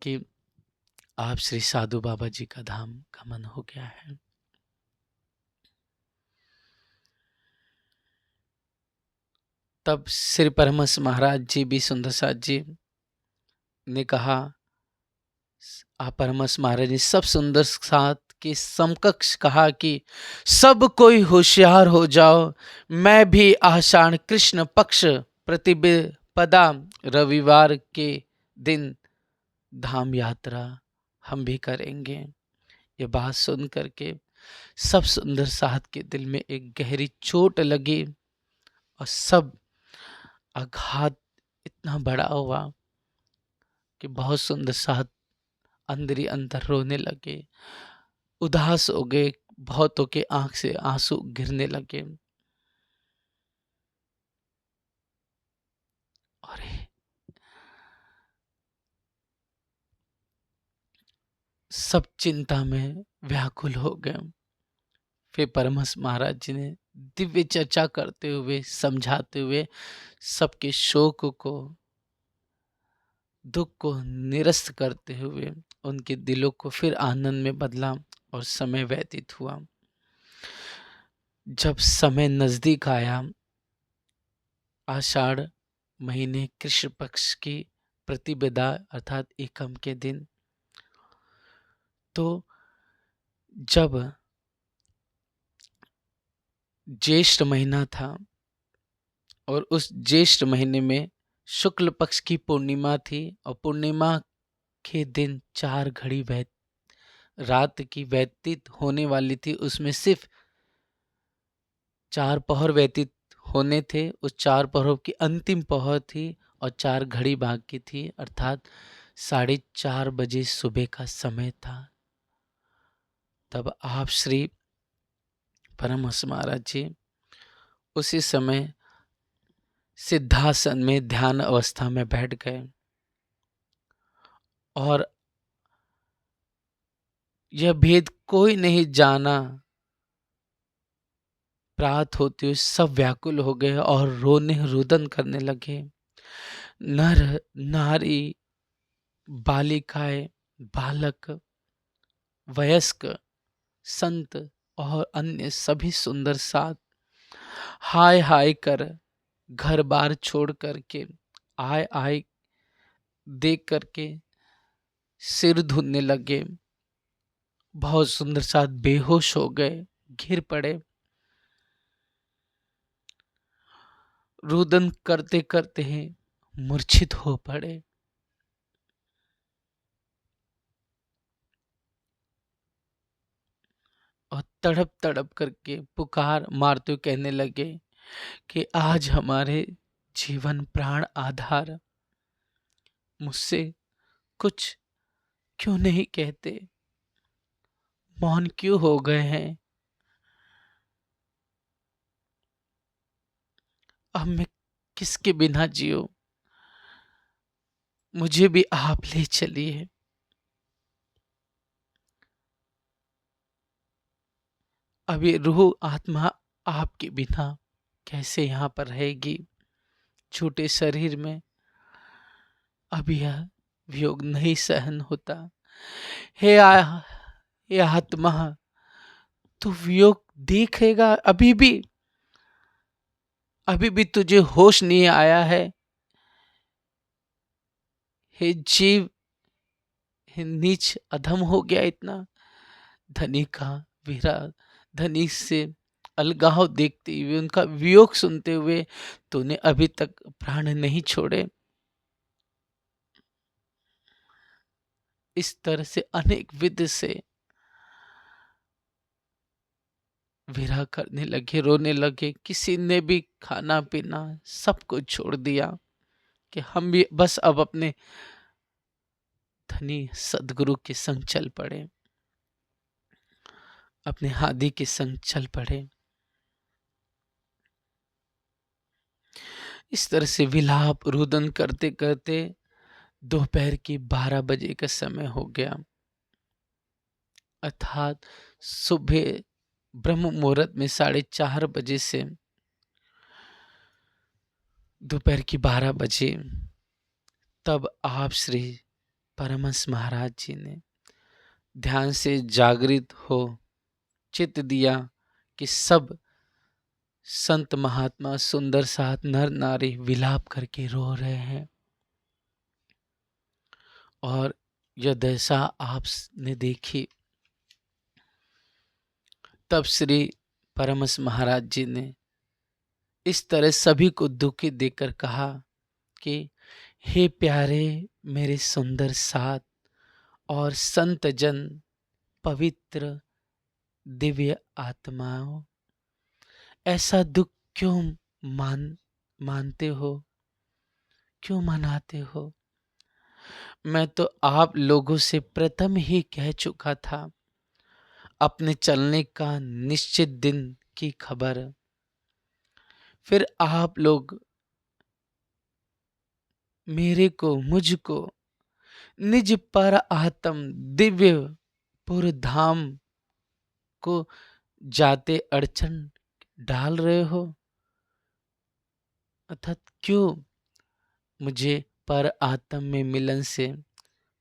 कि आप श्री साधु बाबा जी का धाम गमन हो गया है। तब श्री परमहंस महाराज जी भी सुंदर साथ जी ने कहा, आप परमहंस महाराज ने सब सुंदर साथ के समकक्ष कहा कि सब कोई होशियार हो जाओ, मैं भी आषाढ़ कृष्ण पक्ष प्रतिपदा रविवार के दिन धाम यात्रा हम भी करेंगे। ये बात सुन करके सब सुंदर साथ के दिल में एक गहरी चोट लगी और सब आघात इतना बड़ा हुआ कि बहुत सुंदर साथ अंदर ही अंदर रोने लगे, उदास हो गए, बहुतों के आंख से आंसू गिरने लगे। और सब चिंता में व्याकुल हो गए। फिर परमहंस महाराज जी ने दिव्य चर्चा करते हुए, समझाते हुए सबके शोक को, दुख को निरस्त करते हुए उनके दिलों को फिर आनंद में बदला और समय व्यतीत हुआ। जब समय नजदीक आया, आषाढ़ महीने कृष्ण पक्ष की प्रतिपदा अर्थात एकम के दिन, तो जब ज्येष्ठ महीना था और उस ज्येष्ठ महीने में शुक्ल पक्ष की पूर्णिमा थी और पूर्णिमा के दिन 4 घड़ी रात की व्यतीत होने वाली थी। उसमें सिर्फ 4 पहर व्यतीत होने थे। उस 4 पहरों की अंतिम पहर थी और 4 घड़ी बाकी थी, अर्थात 4:30 बजे सुबह का समय था। तब आप श्री परमहंस महाराज जी उसी समय सिद्धासन में ध्यान अवस्था में बैठ गए और यह भेद कोई नहीं जाना। प्रात होते हुए सब व्याकुल हो गए और रोने रुदन करने लगे। नर नारी, बालिकाएं, बालक, वयस्क, संत और अन्य सभी सुंदर साथ हाय हाय कर घर बार छोड़ करके आय आय देख करके सिर धुनने लगे। बहुत सुंदर साथ बेहोश हो गए, गिर पड़े। रुदन करते करते ही मूर्छित हो पड़े। और तड़प तड़प करके पुकार मारते हुए कहने लगे कि आज हमारे जीवन प्राण आधार मुझसे कुछ क्यों नहीं कहते, मौन क्यों हो गए हैं। अब मैं किसके बिना जियो, मुझे भी आप ले चलिए। अब ये रूह आत्मा आपके बिना कैसे यहाँ पर रहेगी छोटे शरीर में। अब यह वियोग नहीं सहन होता। हे ये आत्मा, तू वियोग देखेगा अभी भी। अभी भी तुझे होश नहीं आया है? हे जीव, हे नीच अधम हो गया इतना। धनी का विरह, धनी से अलगाव देखते हुए, उनका वियोग सुनते हुए तूने अभी तक प्राण नहीं छोड़े। इस तरह से अनेक विध से विरह करने लगे, रोने लगे। किसी ने भी खाना पीना सब कुछ छोड़ दिया कि हम भी बस अब अपने धनी सदगुरु के संग चल पड़े, अपने हादी के संग चल पड़े। इस तरह से विलाप रुदन करते करते दोपहर की 12 बजे का समय हो गया, अर्थात सुबह ब्रह्म मुहूर्त में 4:30 बजे से दोपहर की 12 बजे तब आप श्री परमहंस महाराज जी ने ध्यान से जागृत हो चित्त दिया कि सब संत महात्मा, सुंदर साथ नर नारी विलाप करके रो रहे हैं। और यह दशा आपने देखी, तब श्री परमहंस महाराज जी ने इस तरह सभी को दुखी देखकर कहा कि हे प्यारे मेरे सुंदर साथ और संत जन, पवित्र दिव्य आत्माओं, ऐसा दुख क्यों मानते हो, क्यों मनाते हो? मैं तो आप लोगों से प्रथम ही कह चुका था अपने चलने का निश्चित दिन की खबर। फिर आप लोग मेरे को, मुझको निज पर आत्म दिव्य पुर धाम को जाते अड़चन डाल रहे हो, अर्थात क्यों मुझे पर आत्म में मिलन से,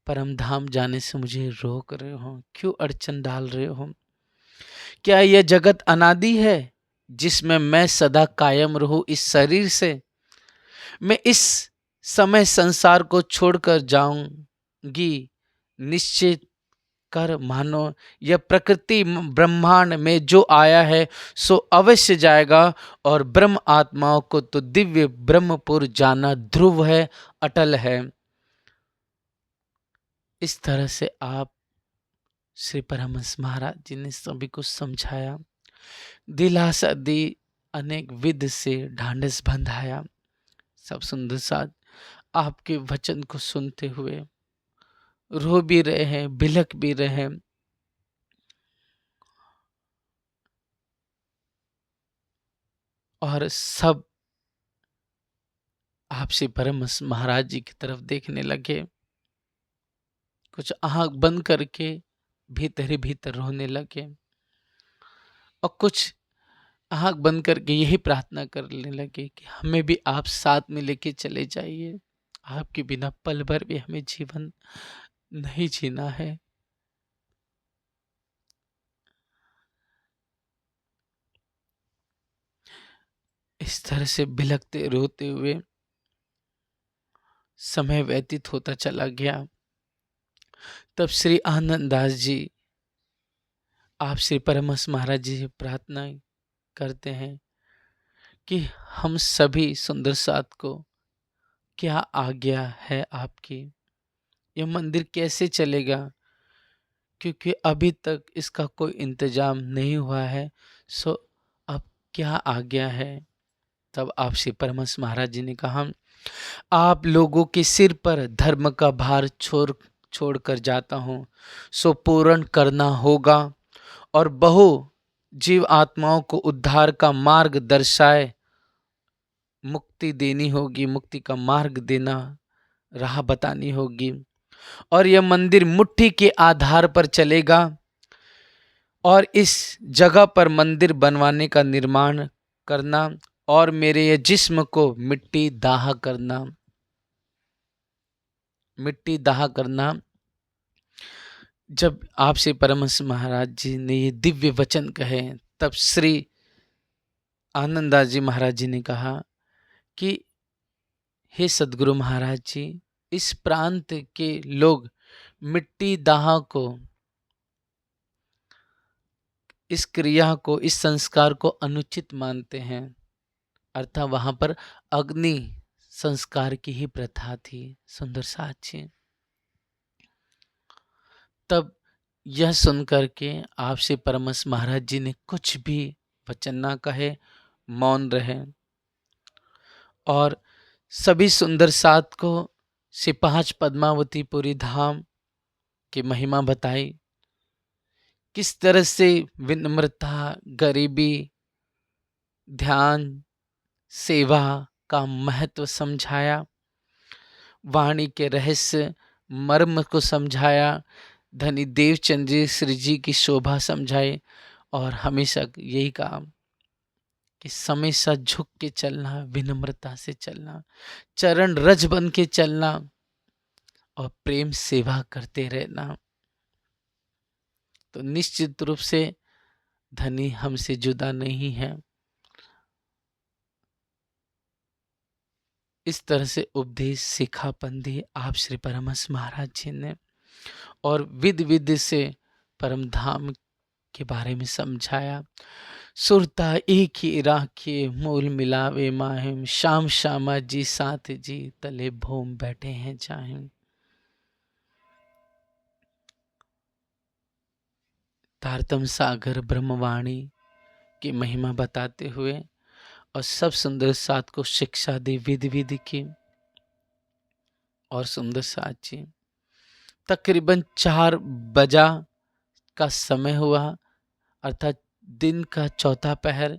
परम धाम जाने से मुझे रोक रहे हो, क्यों अड़चन डाल रहे हो? क्या यह जगत अनादि है जिसमें मैं सदा कायम रहूं इस शरीर से? मैं इस समय संसार को छोड़कर जाऊंगी, निश्चित कर मानो। यह प्रकृति ब्रह्मांड में जो आया है सो अवश्य जाएगा, और ब्रह्म आत्माओं को तो दिव्य ब्रह्मपुर जाना ध्रुव है, अटल है। इस तरह से आप श्री परमहंस महाराज जी ने सभी को समझाया, दिलासा दी, अनेक विध से ढांढस बंधाया। सब सुंदर साथ आपके वचन को सुनते हुए रो भी रहे हैं, बिलख भी रहे हैं। और सब आपसे परमहंस महाराज जी की तरफ देखने लगे, कुछ आंख बंद करके भीतर ही भीतर रोने लगे, और कुछ आंख बंद करके यही प्रार्थना करने लगे कि हमें भी आप साथ में लेके चले जाइए, आपके बिना पल भर भी हमें जीवन नहीं जीना है। इस तरह से बिलखते रोते हुए समय व्यतीत होता चला गया। तब श्री आनंददास जी आप श्री परमहंस महाराज जी से प्रार्थना करते हैं कि हम सभी सुंदर साथ को क्या आज्ञा है आपकी, यह मंदिर कैसे चलेगा, क्योंकि अभी तक इसका कोई इंतजाम नहीं हुआ है, सो अब क्या आज्ञा है? तब आप श्री परमहंस महाराज जी ने कहा, आप लोगों के सिर पर धर्म का भार छोड़ कर जाता हूँ, सो पूर्ण करना होगा, और बहु जीव आत्माओं को उद्धार का मार्ग दर्शाए मुक्ति देनी होगी, मुक्ति का मार्ग देना, राह बतानी होगी। और यह मंदिर मुट्ठी के आधार पर चलेगा, और इस जगह पर मंदिर बनवाने का निर्माण करना, और मेरे ये जिस्म को मिट्टी दाह करना। मिट्टी दाह करना, जब आपसे परमहंस महाराज जी ने ये दिव्य वचन कहे, तब श्री आनंददास जी महाराज जी ने कहा कि हे सदगुरु महाराज जी, इस प्रांत के लोग मिट्टी दाह को, इस क्रिया को, इस संस्कार को अनुचित मानते हैं। अर्थात वहां पर अग्नि संस्कार की ही प्रथा थी। सुंदर साथ जी, तब यह सुनकर के आपसे परमहंस महाराज जी ने कुछ भी वचन ना कहे, मौन रहे और सभी सुंदर साथ को सिपाच पद्मावतीपुरी धाम की महिमा बताई। किस तरह से विनम्रता, गरीबी, ध्यान, सेवा का महत्व समझाया, वाणी के रहस्य मर्म को समझाया, धनी देवचंद जी श्री जी की शोभा समझाई और हमेशा यही कहा कि समय सा झुक के चलना, विनम्रता से चलना, चरण रज बन के चलना और प्रेम सेवा करते रहना। तो निश्चित रूप से धनी हमसे जुदा नहीं है। इस तरह से उपदेश सिखापन दिए आप श्री परमहंस महाराज जी ने और विधि विधि से परम धाम के बारे में समझाया। सुरता एक ही राखिए, मूल मिलावे माहिम, शाम श्यामा जी साथ जी, तले भूम बैठे हैं चाहिम। तारतम सागर ब्रह्मवाणी की महिमा बताते हुए और सब सुंदर साथ को शिक्षा दी विधि विधि की। और सुंदर साथ जी तकरीबन 4 बजा का समय हुआ, अर्थात दिन का चौथा पहर।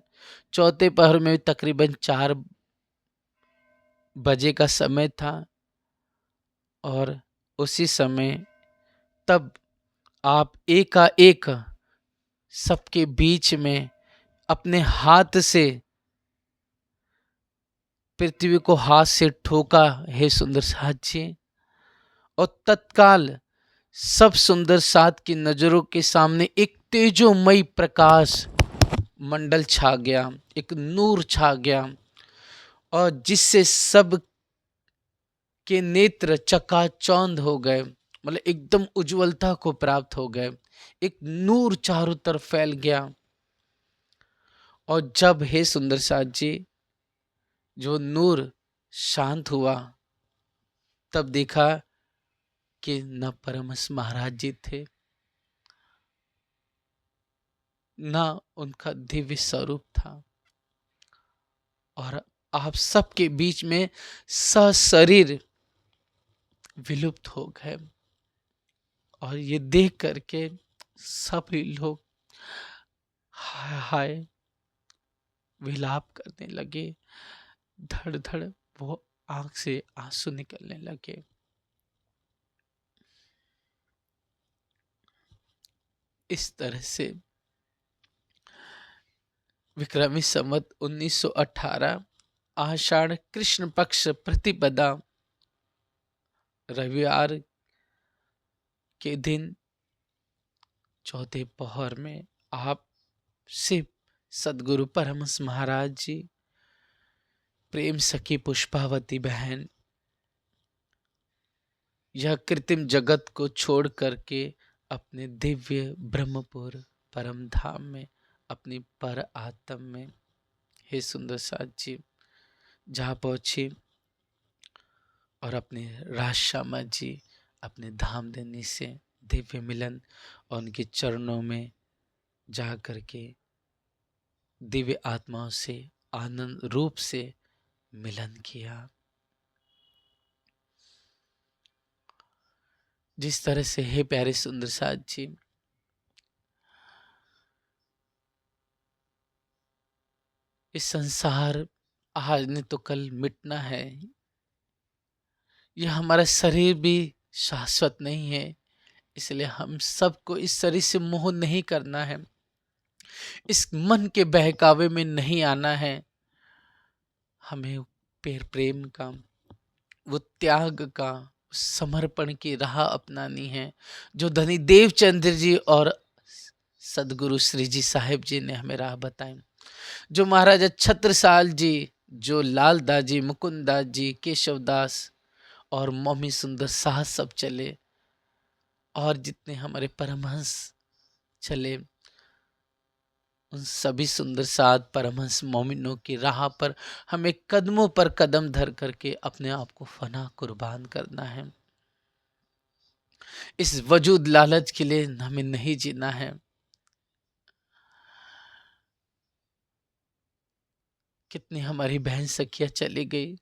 चौथे पहर में तकरीबन 4 बजे का समय था और उसी समय तब आप एकाएक सबके बीच में अपने हाथ से पृथ्वी को हाथ से ठोका, हे सुंदर साथ जी, और तत्काल सब सुंदर साथ की नजरों के सामने एक तेजोमयी प्रकाश मंडल छा गया, एक नूर छा गया और जिससे सब के नेत्र चकाचौंध हो गए, मतलब एकदम उज्जवलता को प्राप्त हो गए। एक नूर चारों तरफ फैल गया और जब हे सुंदर साथ जी जो नूर शांत हुआ, तब देखा कि न परमहंस महाराज जी थे, ना उनका दिव्य स्वरूप था और आप सबके बीच में सशरीर विलुप्त हो गए। और ये देख करके सभी लोग हाय हाय विलाप करने लगे, धड़ धड़ वो आंख से आंसू निकलने लगे। इस तरह से विक्रमी संवत 1918 आषाढ़ कृष्ण पक्ष प्रतिपदा रविवार के दिन चौथे पहर में आप से सदगुरु परमहंस महाराज जी, प्रेम सखी पुष्पावती बहन, यह कृत्रिम जगत को छोड़ करके अपने दिव्य ब्रह्मपुर परम धाम में, अपनी पर आत्म में, हे सुंदर साथ जी जहाँ पहुंची और अपने राजश्यामा जी अपने धाम देनी से दिव्य मिलन और उनके चरणों में जा करके दिव्य आत्माओं से आनंद रूप से मिलन किया। जिस तरह से हे प्यारे सुंदर साथ जी इस संसार आज नहीं तो कल मिटना है, यह हमारा शरीर भी शाश्वत नहीं है, इसलिए हम सबको इस शरीर से मोह नहीं करना है, इस मन के बहकावे में नहीं आना है। हमें प्रेम का, वो त्याग का, समर्पण की राह अपनानी है जो धनी देवचंद्र जी और सदगुरु श्री जी साहिब जी ने हमें राह बताई। जो महाराजा छत्रसाल जी, जो लाल दास जी, मुकुंद दास जी, केशव दास और मौमी सुंदर साहस सब चले, और जितने हमारे परमहंस चले, उन सभी सुंदर साध परमहंस मोमिनों की राह पर हमें कदमों पर कदम धर करके अपने आप को फना कुर्बान करना है। इस वजूद लालच के लिए हमें नहीं जीना है। कितनी हमारी बहन सखियां चली गई,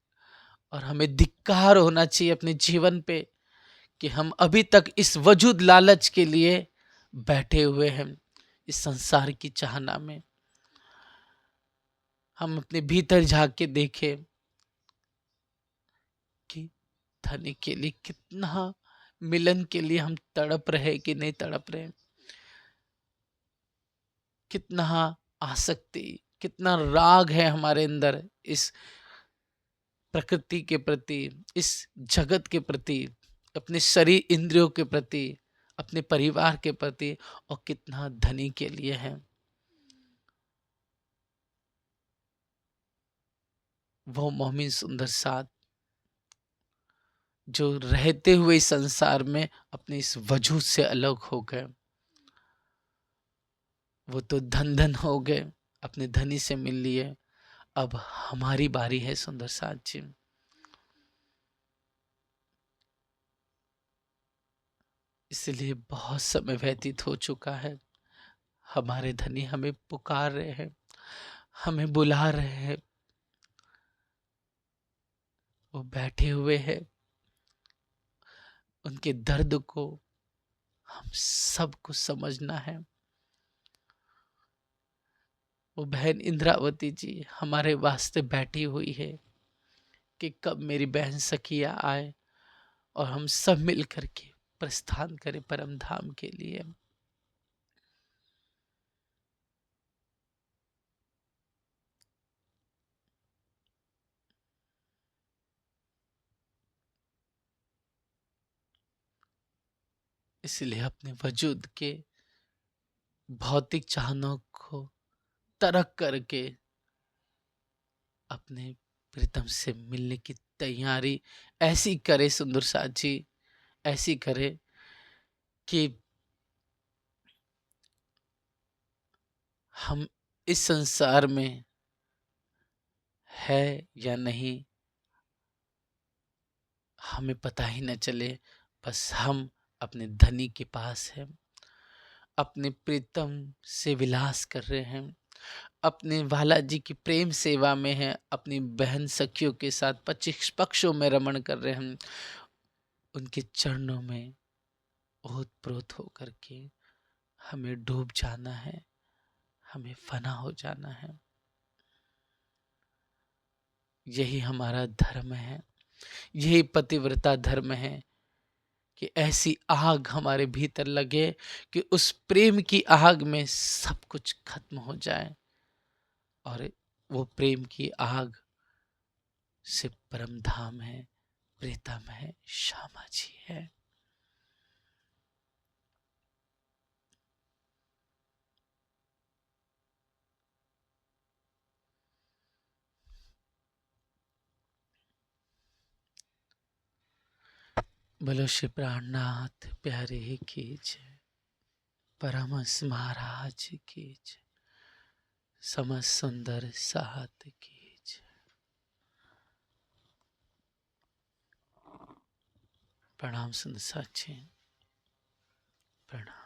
और हमें धिक्कार होना चाहिए अपने जीवन पे कि हम अभी तक इस वजूद लालच के लिए बैठे हुए हैं, इस संसार की चाहना में। हम अपने भीतर झांक के देखें कि धन के लिए कितना, मिलन के लिए हम तड़प रहे कि नहीं तड़प रहे, कितना आसक्ति, कितना राग है हमारे अंदर इस प्रकृति के प्रति, इस जगत के प्रति, अपने शरीर इंद्रियों के प्रति, अपने परिवार के प्रति, और कितना धनी के लिए है। वो मोमिन सुंदर साथ जो रहते हुए इस संसार में अपने इस वजूद से अलग हो गए, वो तो धन धन हो गए, अपने धनी से मिल लिए। अब हमारी बारी है सुंदर साथ जी। इसलिए बहुत समय व्यतीत हो चुका है, हमारे धनी हमें पुकार रहे हैं, हमें बुला रहे हैं, वो बैठे हुए हैं। उनके दर्द को हम सबको समझना है। वो बहन इंद्रावती जी हमारे वास्ते बैठी हुई है कि कब मेरी बहन सखिया आए और हम सब मिल करके प्रस्थान करें परम धाम के लिए। इसलिए अपने वजूद के भौतिक चाहनों को तरक करके अपने प्रीतम से मिलने की तैयारी ऐसी करे सुंदर साथ जी, ऐसी करे कि हम इस संसार में है या नहीं हमें पता ही न चले, बस हम अपने धनी के पास हैं, अपने प्रीतम से विलास कर रहे हैं, अपने वाला जी की प्रेम सेवा में हैं, अपनी बहन सखियों के साथ पच्चीस पक्षों में रमण कर रहे हैं। उनके चरणों में ओतप्रोत होकर के हमें डूब जाना है, हमें फना हो जाना है। यही हमारा धर्म है, यही पतिव्रता धर्म है कि ऐसी आग हमारे भीतर लगे कि उस प्रेम की आग में सब कुछ खत्म हो जाए, और वो प्रेम की आग से परम धाम है, प्रीतम है, श्यामा जी है। बोलो श्री प्राणनाथ प्यारे की जय, परमहंस महाराज की जय, समस्त सुंदर साथ की जय। प्रणाम सुंदर साची, प्रणाम।